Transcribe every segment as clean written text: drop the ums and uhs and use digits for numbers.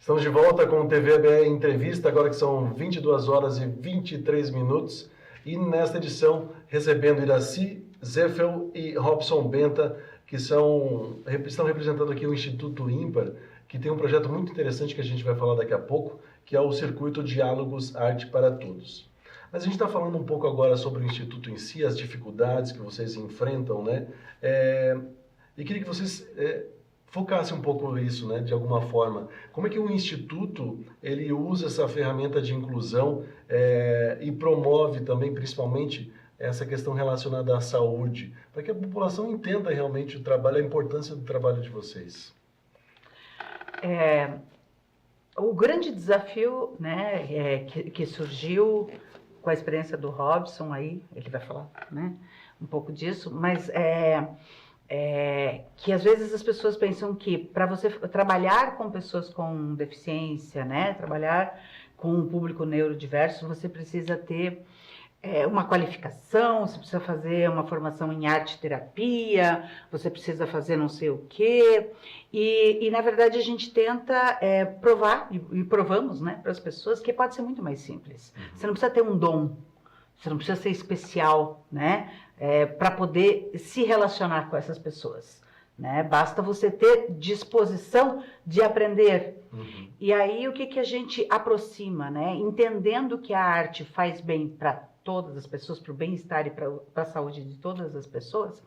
Estamos de volta com o TV ABE Entrevista, agora que são 22 horas e 23 minutos. E nesta edição, recebendo Iracy Zeffel e Robson Benta, que estão representando aqui o Instituto Ímpar, que tem um projeto muito interessante que a gente vai falar daqui a pouco, que é o Circuito Diálogos Arte para Todos. Mas a gente está falando um pouco agora sobre o Instituto em si, as dificuldades que vocês enfrentam, né? E queria que vocês focassem um pouco isso, né, de alguma forma. Como é que o Instituto ele usa essa ferramenta de inclusão e promove também, principalmente, essa questão relacionada à saúde, para que a população entenda realmente o trabalho, a importância do trabalho de vocês? O grande desafio, né, que surgiu com a experiência do Robson, aí ele vai falar, né, um pouco disso, mas que às vezes as pessoas pensam que para você trabalhar com pessoas com deficiência, né, trabalhar com um público neurodiverso, você precisa ter uma qualificação, você precisa fazer uma formação em arte-terapia, você precisa fazer não sei o quê, e na verdade a gente tenta provar, e provamos, né, para as pessoas que pode ser muito mais simples. Você não precisa ter um dom, você não precisa ser especial, né, para poder se relacionar com essas pessoas, né? Basta você ter disposição de aprender. E aí o que a gente aproxima, né? Entendendo que a arte faz bem para todas as pessoas, para o bem-estar e para a saúde de todas as pessoas,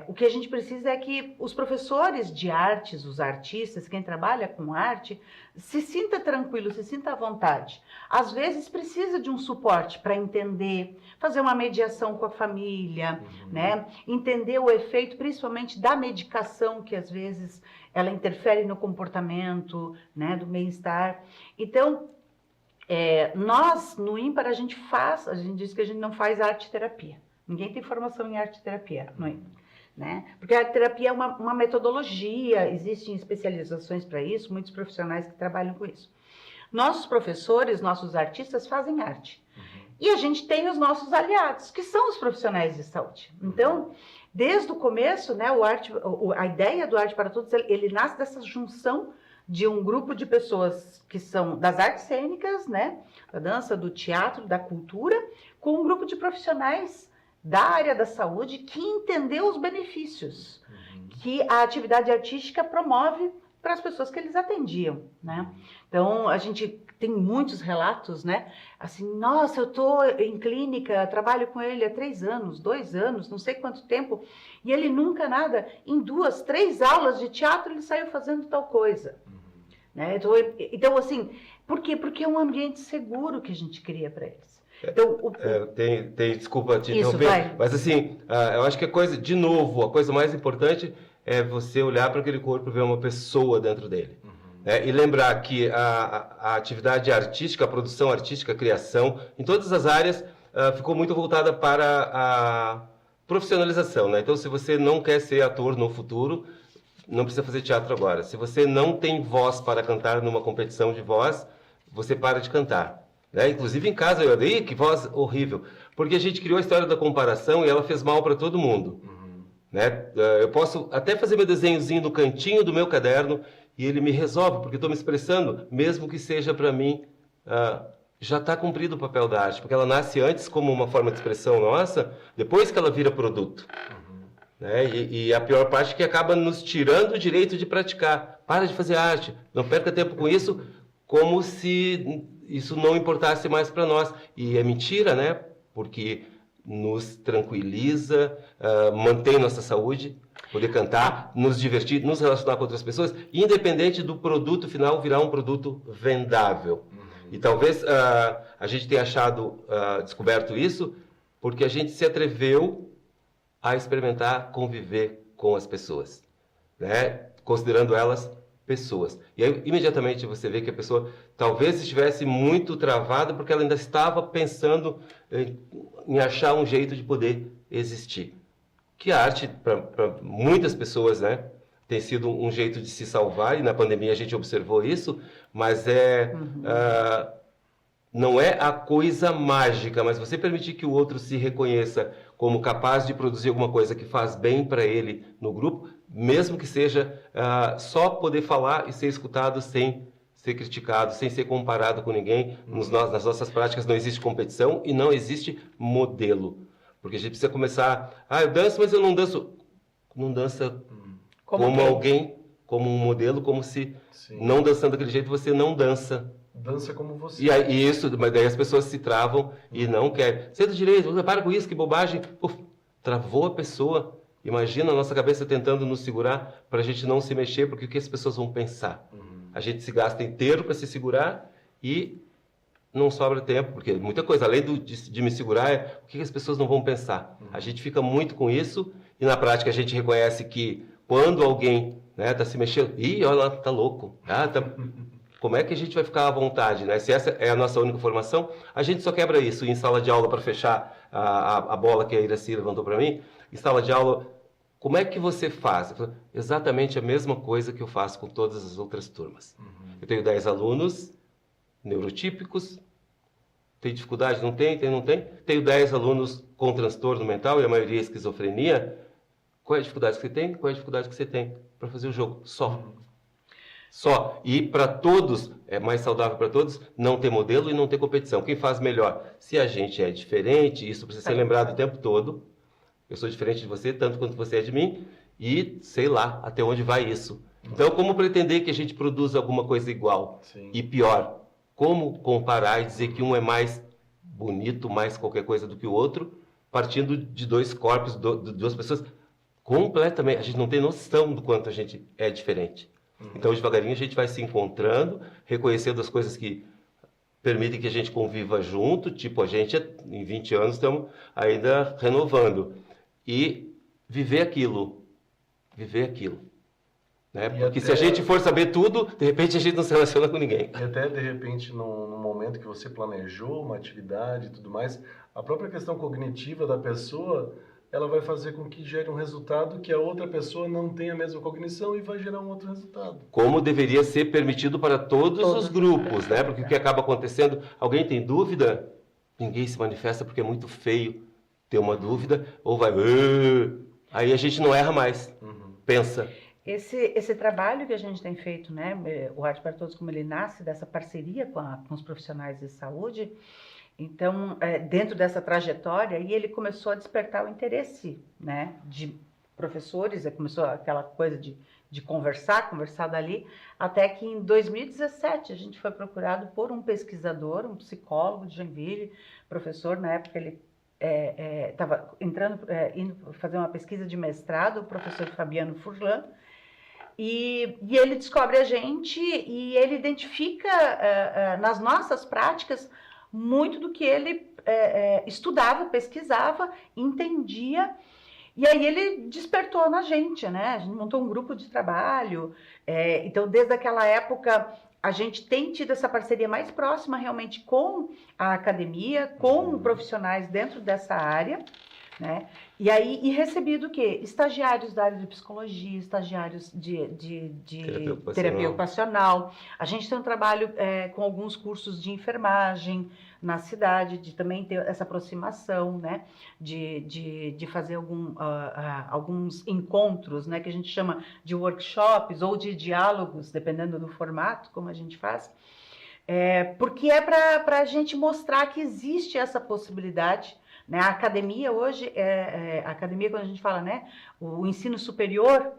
o que a gente precisa é que os professores de artes, os artistas, quem trabalha com arte, se sinta tranquilo, se sinta à vontade. Às vezes precisa de um suporte para entender, fazer uma mediação com a família, né? Entender o efeito, principalmente da medicação, que às vezes ela interfere no comportamento, né, do bem-estar. Então, nós no Ímpar a gente diz que a gente não faz arte-terapia. Ninguém tem formação em arte-terapia no Ímpar, né? Porque a arte-terapia é uma metodologia, existem especializações para isso, muitos profissionais que trabalham com isso. Nossos professores, nossos artistas fazem arte. E a gente tem os nossos aliados, que são os profissionais de saúde. Então, desde o começo, né, a ideia do Arte para Todos, ele nasce dessa junção de um grupo de pessoas que são das artes cênicas, né, da dança, do teatro, da cultura, com um grupo de profissionais da área da saúde que entendeu os benefícios que a atividade artística promove para as pessoas que eles atendiam, né? Então, a gente tem muitos relatos, né? Assim, nossa, eu estou em clínica, trabalho com ele há 3 anos, 2 anos, não sei quanto tempo, e ele nunca nada, em 2, 3 aulas de teatro ele saiu fazendo tal coisa. Né? Então, assim, por quê? Porque é um ambiente seguro que a gente cria para eles. Então, desculpa te interromper, mas assim, eu acho que a coisa mais importante é você olhar para aquele corpo e ver uma pessoa dentro dele. E lembrar que a atividade artística, a produção artística, a criação, em todas as áreas, ficou muito voltada para a profissionalização, né? Então, se você não quer ser ator no futuro, não precisa fazer teatro agora. Se você não tem voz para cantar numa competição de voz, você para de cantar. Inclusive em casa, que voz horrível. Porque a gente criou a história da comparação e ela fez mal para todo mundo. Né? Eu posso até fazer meu desenhozinho no cantinho do meu caderno e ele me resolve, porque estou me expressando, mesmo que seja para mim, já está cumprido o papel da arte, porque ela nasce antes como uma forma de expressão nossa, depois que ela vira produto. Né? E a pior parte é que acaba nos tirando o direito de praticar. Para de fazer arte, não perca tempo com isso, como se isso não importasse mais para nós. E é mentira, né? Porque nos tranquiliza, mantém nossa saúde, poder cantar, nos divertir, nos relacionar com outras pessoas, independente do produto final virar um produto vendável. E talvez a gente tenha descoberto isso, porque a gente se atreveu a experimentar conviver com as pessoas, né? Considerando elas pessoas. E aí, imediatamente, você vê que a pessoa talvez estivesse muito travada porque ela ainda estava pensando em achar um jeito de poder existir. Que a arte, para muitas pessoas, né, tem sido um jeito de se salvar, e na pandemia a gente observou isso, mas não é a coisa mágica, mas você permitir que o outro se reconheça como capaz de produzir alguma coisa que faz bem para ele no grupo, mesmo que seja só poder falar e ser escutado sem ser criticado, sem ser comparado com ninguém. Nas nossas práticas não existe competição e não existe modelo. Porque a gente precisa começar... eu danço, mas eu não danço. Não dança como alguém, como um modelo, como se não dançando daquele jeito você não dança. Dança como você. E isso, mas daí as pessoas se travam e não querem. Senta direito, para com isso, que bobagem. Uf, travou a pessoa. Imagina a nossa cabeça tentando nos segurar para a gente não se mexer, porque o que as pessoas vão pensar? A gente se gasta inteiro para se segurar e não sobra tempo, porque muita coisa, além de me segurar, o que as pessoas não vão pensar? A gente fica muito com isso e na prática a gente reconhece que quando alguém está se mexendo, olha lá, tá louco, como é que a gente vai ficar à vontade, né? Se essa é a nossa única formação, a gente só quebra isso em sala de aula para fechar a bola que a Iraci levantou para mim. Em sala de aula, como é que você faz? Eu falo, exatamente a mesma coisa que eu faço com todas as outras turmas. Eu tenho 10 alunos neurotípicos, tem dificuldade? Não tem? Não tem? Tenho 10 alunos com transtorno mental e a maioria é esquizofrenia. Qual é a dificuldade que você tem? Qual é a dificuldade que você tem para fazer o jogo? Só. E para todos, é mais saudável para todos, não ter modelo e não ter competição. Quem faz melhor? Se a gente é diferente, isso precisa ser lembrado o tempo todo. Eu sou diferente de você, tanto quanto você é de mim, e sei lá até onde vai isso. Então, como pretender que a gente produza alguma coisa igual? Sim. E pior, como comparar e dizer que um é mais bonito, mais qualquer coisa do que o outro, partindo de dois corpos, duas pessoas completamente... A gente não tem noção do quanto a gente é diferente. Então, devagarinho, a gente vai se encontrando, reconhecendo as coisas que permitem que a gente conviva junto, tipo, a gente, em 20 anos, estamos ainda renovando. E viver aquilo. Né? Porque se a gente for saber tudo, de repente a gente não se relaciona com ninguém. E até, de repente, num momento que você planejou uma atividade e tudo mais, a própria questão cognitiva da pessoa... ela vai fazer com que gere um resultado que a outra pessoa não tenha a mesma cognição e vai gerar um outro resultado. Como deveria ser permitido para todos os grupos, né? Porque o que acaba acontecendo, alguém tem dúvida? Ninguém se manifesta porque é muito feio ter uma dúvida, ou vai... Aí a gente não erra mais, pensa. Esse trabalho que a gente tem feito, né? O Arte para Todos, como ele nasce dessa parceria com os profissionais de saúde... Então, dentro dessa trajetória, aí ele começou a despertar o interesse, né, de professores, começou aquela coisa de conversar dali, até que em 2017 a gente foi procurado por um pesquisador, um psicólogo de Joinville, professor, na época ele estava indo fazer uma pesquisa de mestrado, o professor Fabiano Furlan, e ele descobre a gente e ele identifica nas nossas práticas muito do que ele estudava, pesquisava, entendia, e aí ele despertou na gente, né? A gente montou um grupo de trabalho, então desde aquela época a gente tem tido essa parceria mais próxima realmente com a academia, com profissionais dentro dessa área, né? E aí recebido o quê? Estagiários da área de psicologia, estagiários de terapia ocupacional. A gente tem um trabalho com alguns cursos de enfermagem na cidade, de também ter essa aproximação, né? De fazer alguns encontros, né? Que a gente chama de workshops ou de diálogos, dependendo do formato, como a gente faz. Porque para a gente mostrar que existe essa possibilidade. Né? A academia hoje, a academia quando a gente fala, né, o ensino superior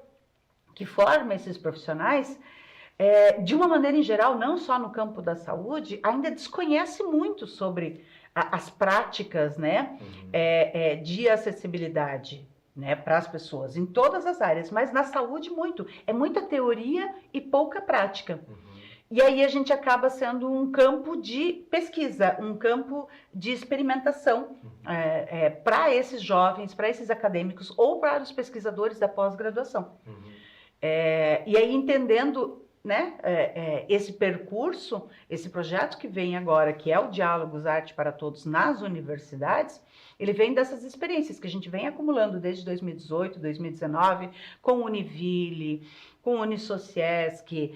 que forma esses profissionais, de uma maneira em geral, não só no campo da saúde, ainda desconhece muito sobre as práticas, né, de acessibilidade, né, para as pessoas, em todas as áreas, mas na saúde muito. É muita teoria e pouca prática. E aí a gente acaba sendo um campo de pesquisa, um campo de experimentação para esses jovens, para esses acadêmicos ou para os pesquisadores da pós-graduação. E aí entendendo né, esse percurso, esse projeto que vem agora, que é o Diálogos Arte para Todos nas universidades, ele vem dessas experiências que a gente vem acumulando desde 2018, 2019, com o Univille, com o Unisociesc,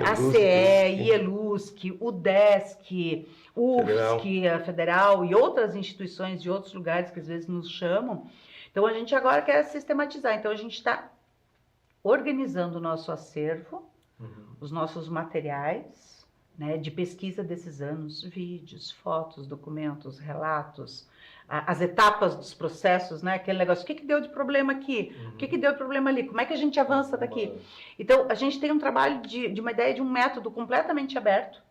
a CE, IELUSC, o DESC, o UFSC, a Federal e outras instituições de outros lugares que às vezes nos chamam. Então a gente agora quer sistematizar, então a gente está organizando o nosso acervo, os nossos materiais, né, de pesquisa desses anos, vídeos, fotos, documentos, relatos, as etapas dos processos, né, aquele negócio, o que deu de problema aqui, o que deu de problema ali, como é que a gente avança daqui. Então, a gente tem um trabalho de uma ideia de um método completamente aberto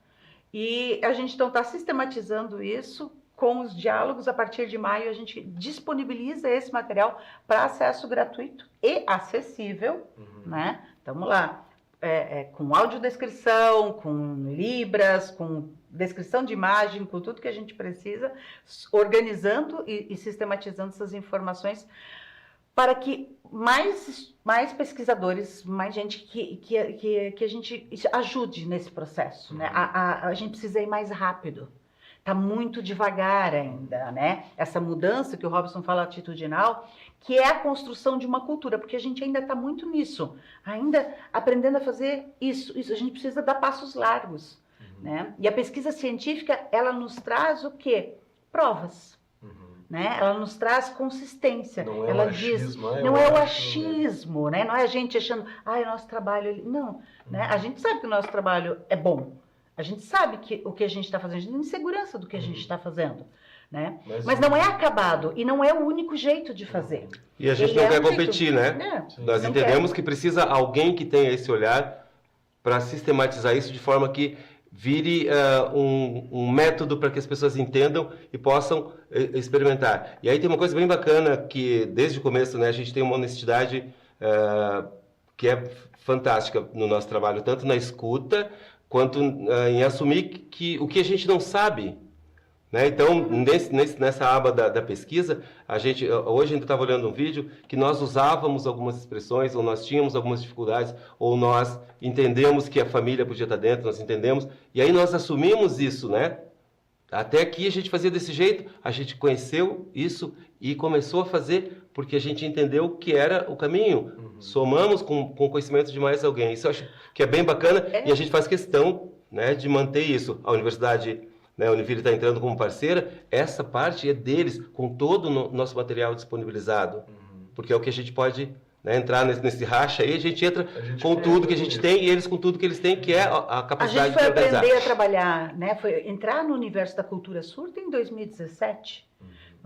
e a gente então está sistematizando isso com os diálogos. A partir de maio, a gente disponibiliza esse material para acesso gratuito e acessível, né? Estamos lá. Com audiodescrição, com libras, com descrição de imagem, com tudo que a gente precisa, organizando e sistematizando essas informações para que mais pesquisadores, mais gente que a gente ajude nesse processo, né? A gente precisa ir mais rápido. Está muito devagar ainda, né? Essa mudança que o Robson fala atitudinal, que é a construção de uma cultura, porque a gente ainda está muito nisso, ainda aprendendo a fazer isso. A gente precisa dar passos largos, né? E a pesquisa científica, ela nos traz o quê? Provas, né? Ela nos traz consistência. Não é ela o achismo, diz, não é o achismo, né? Não é a gente achando, o nosso trabalho... Não, né? A gente sabe que o nosso trabalho é bom. A gente sabe que o que a gente está fazendo, a gente tem insegurança do que a gente está fazendo, né? Mas não é acabado e não é o único jeito de fazer. E a gente não quer competir, né? Nós entendemos que precisa alguém que tenha esse olhar para sistematizar isso de forma que vire um método para que as pessoas entendam e possam experimentar. E aí tem uma coisa bem bacana que desde o começo, né, a gente tem uma honestidade que é fantástica no nosso trabalho, tanto na escuta quanto em assumir que o que a gente não sabe, né? Então, nessa aba da pesquisa, hoje ainda estava olhando um vídeo que nós usávamos algumas expressões, ou nós tínhamos algumas dificuldades, ou nós entendemos que a família podia estar dentro, nós entendemos, e aí nós assumimos isso, né? Até aqui a gente fazia desse jeito, a gente conheceu isso e começou a fazer porque a gente entendeu que era o caminho. Somamos com o conhecimento de mais alguém. Isso eu acho que é bem bacana e a gente faz questão, né, de manter isso. A universidade, né, a Univille está entrando como parceira, essa parte é deles, com todo o nosso material disponibilizado. Porque é o que a gente pode, né, entrar nesse racha aí, a gente entra com tudo que a gente tem e eles com tudo que eles têm, que é a capacidade de organizar. A gente foi aprender a trabalhar, né, foi entrar no universo da cultura surda em 2017.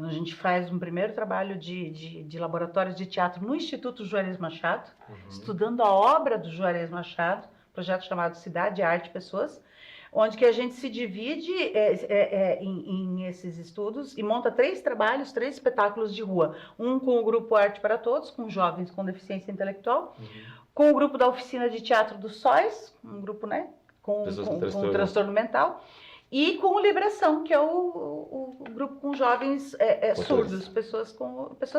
A gente faz um primeiro trabalho de laboratórios de teatro no Instituto Juarez Machado, estudando a obra do Juarez Machado, projeto chamado Cidade, Arte e Pessoas, onde que a gente se divide em esses estudos e monta 3 trabalhos, 3 espetáculos de rua. Um com o grupo Arte para Todos, com jovens com deficiência intelectual, com o grupo da Oficina de Teatro do SOIS, um grupo, né, com transtorno mental, e com o Libração, que é o grupo com jovens surdos, pessoas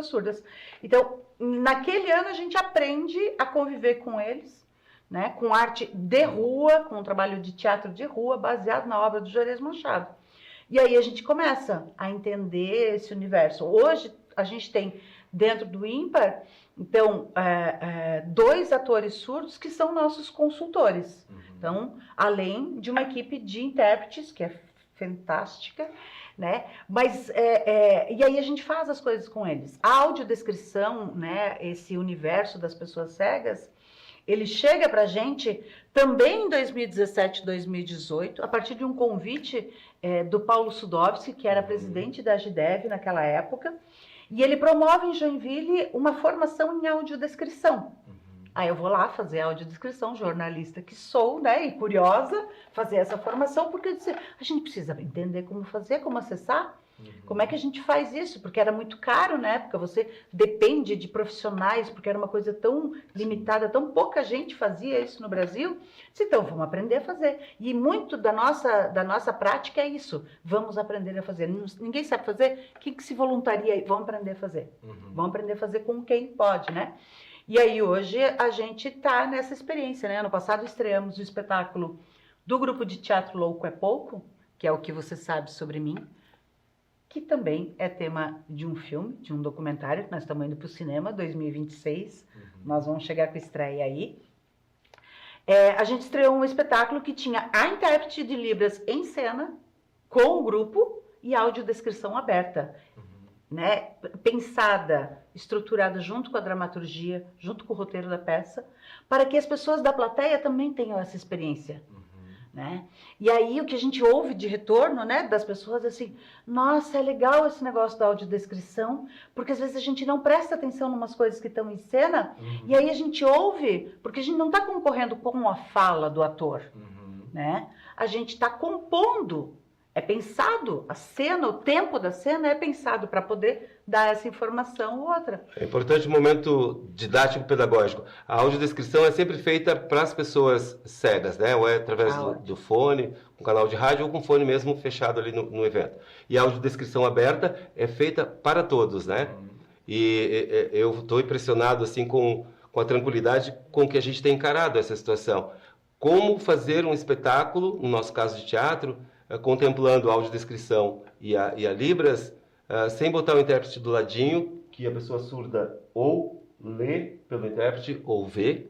surdas. Então, naquele ano a gente aprende a conviver com eles, né, com arte de rua, com um trabalho de teatro de rua, baseado na obra do Juarez Machado. E aí a gente começa a entender esse universo. Hoje a gente tem dentro do ímpar, então, 2 atores surdos que são nossos consultores. Então, além de uma equipe de intérpretes, que é fantástica, né? Mas, e aí a gente faz as coisas com eles. A audiodescrição, né, esse universo das pessoas cegas, ele chega para a gente também em 2017, 2018, a partir de um convite do Paulo Sudovski, que era presidente da Agidev naquela época, e ele promove em Joinville uma formação em audiodescrição. Aí eu vou lá fazer audiodescrição, jornalista que sou, né, e curiosa, fazer essa formação, porque eu disse, a gente precisa entender como fazer, como acessar, como é que a gente faz isso, porque era muito caro na época, você depende de profissionais, porque era uma coisa tão limitada, tão pouca gente fazia isso no Brasil. Disse, então, vamos aprender a fazer. E muito da nossa prática é isso, vamos aprender a fazer. Ninguém sabe fazer, quem que se voluntaria aí? Vamos aprender a fazer. Vamos aprender a fazer com quem pode, né? E aí hoje a gente está nessa experiência, né? Ano passado estreamos o espetáculo do grupo de teatro Louco é Pouco, que é o que você sabe sobre mim, que também é tema de um filme, de um documentário, que nós estamos indo para o cinema, 2026, nós vamos chegar com a estreia aí. A gente estreou um espetáculo que tinha a intérprete de Libras em cena, com o grupo, e audiodescrição aberta, né? Pensada, estruturada junto com a dramaturgia, junto com o roteiro da peça, para que as pessoas da plateia também tenham essa experiência. Né? E aí o que a gente ouve de retorno, né, das pessoas assim, nossa, é legal esse negócio da audiodescrição, porque às vezes a gente não presta atenção em umas coisas que estão em cena, e aí a gente ouve, porque a gente não está concorrendo com a fala do ator, né? A gente está compondo, é pensado, a cena, o tempo da cena é pensado para poder dar essa informação ou outra. É importante o momento didático-pedagógico. A audiodescrição é sempre feita para as pessoas cegas, né? Ou é através do fone, um canal de rádio, ou com fone mesmo fechado ali no evento. E a audiodescrição aberta é feita para todos, né? E eu estou impressionado assim com a tranquilidade com que a gente tem encarado essa situação. Como fazer um espetáculo, no nosso caso de teatro, contemplando a audiodescrição e a Libras, sem botar o intérprete do ladinho, que a pessoa surda ou lê pelo intérprete ou vê,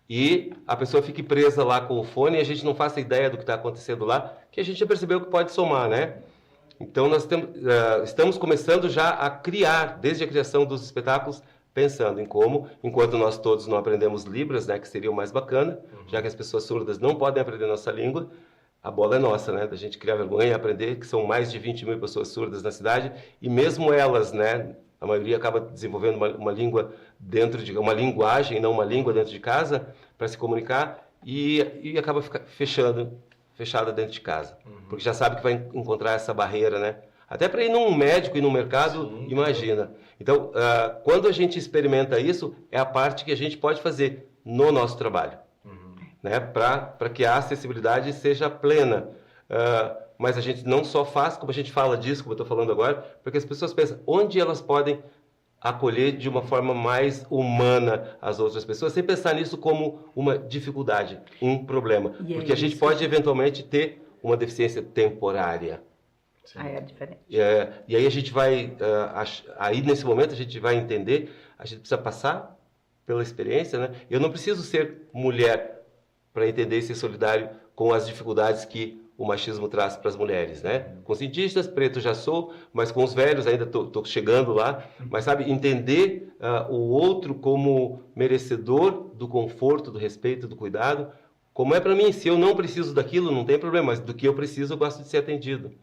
e a pessoa fique presa lá com o fone e a gente não faça ideia do que está acontecendo lá, que a gente já percebeu que pode somar, né? Então nós estamos começando já a criar, desde a criação dos espetáculos, pensando em como, enquanto nós todos não aprendemos Libras, né, que seria o mais bacana, já que as pessoas surdas não podem aprender nossa língua, a bola é nossa, né? Da gente criar vergonha e aprender que são mais de 20 mil pessoas surdas na cidade e mesmo elas, né? A maioria acaba desenvolvendo uma língua dentro de uma linguagem, não uma língua dentro de casa para se comunicar e acaba fechada dentro de casa, porque já sabe que vai encontrar essa barreira, né? Até para ir num médico e num mercado, imagina. Então, quando a gente experimenta isso, é a parte que a gente pode fazer no nosso trabalho. Né, para que a acessibilidade seja plena. Mas a gente não só faz, como a gente fala disso, como eu estou falando agora, porque as pessoas pensam onde elas podem acolher de uma forma mais humana as outras pessoas, sem pensar nisso como uma dificuldade, um problema. Porque a gente pode eventualmente ter uma deficiência temporária. É diferente. E aí a gente vai, aí nesse momento a gente vai entender, a gente precisa passar pela experiência, né? Eu não preciso ser mulher para entender e ser solidário com as dificuldades que o machismo traz para as mulheres, né? Com cientistas, preto já sou, mas com os velhos ainda estou chegando lá. Mas, sabe, entender o outro como merecedor do conforto, do respeito, do cuidado, como é para mim. Se eu não preciso daquilo, não tem problema, mas do que eu preciso, eu gosto de ser atendido.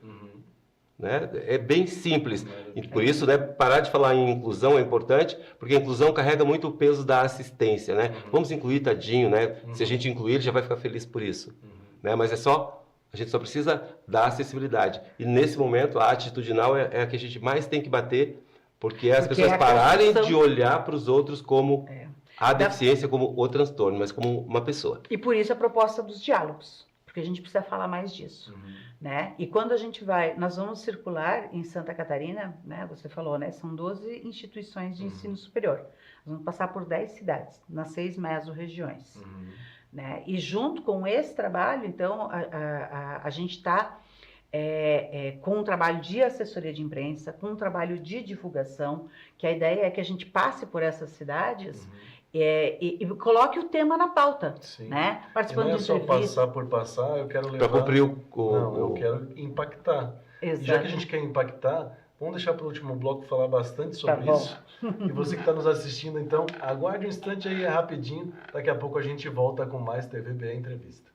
Né? É bem simples. E por isso, né, parar de falar em inclusão é importante, porque a inclusão carrega muito o peso da assistência. Né? Vamos incluir, tadinho, né? Se a gente incluir, ele já vai ficar feliz por isso. Né? Mas a gente só precisa da acessibilidade. E nesse momento, a atitudinal é a que a gente mais tem que bater, porque as pessoas pararem de olhar para os outros como a deficiência, como o transtorno, mas como uma pessoa. E por isso a proposta dos diálogos, porque a gente precisa falar mais disso. Né? E quando a gente nós vamos circular em Santa Catarina, né? Você falou, né? São 12 instituições de ensino superior. Nós vamos passar por 10 cidades, nas 6 mesorregiões. Né? E junto com esse trabalho, então, a gente está com um trabalho de assessoria de imprensa, com um trabalho de divulgação, que a ideia é que a gente passe por essas cidades e coloque o tema na pauta, né? Participando não é só passar por passar, eu quero levar... Para cumprir Não, eu quero impactar. Exato. Já que a gente quer impactar, vamos deixar para o último bloco falar bastante sobre isso. E você que está nos assistindo, então, aguarde um instante aí, rapidinho. Daqui a pouco a gente volta com mais TVBA Entrevista.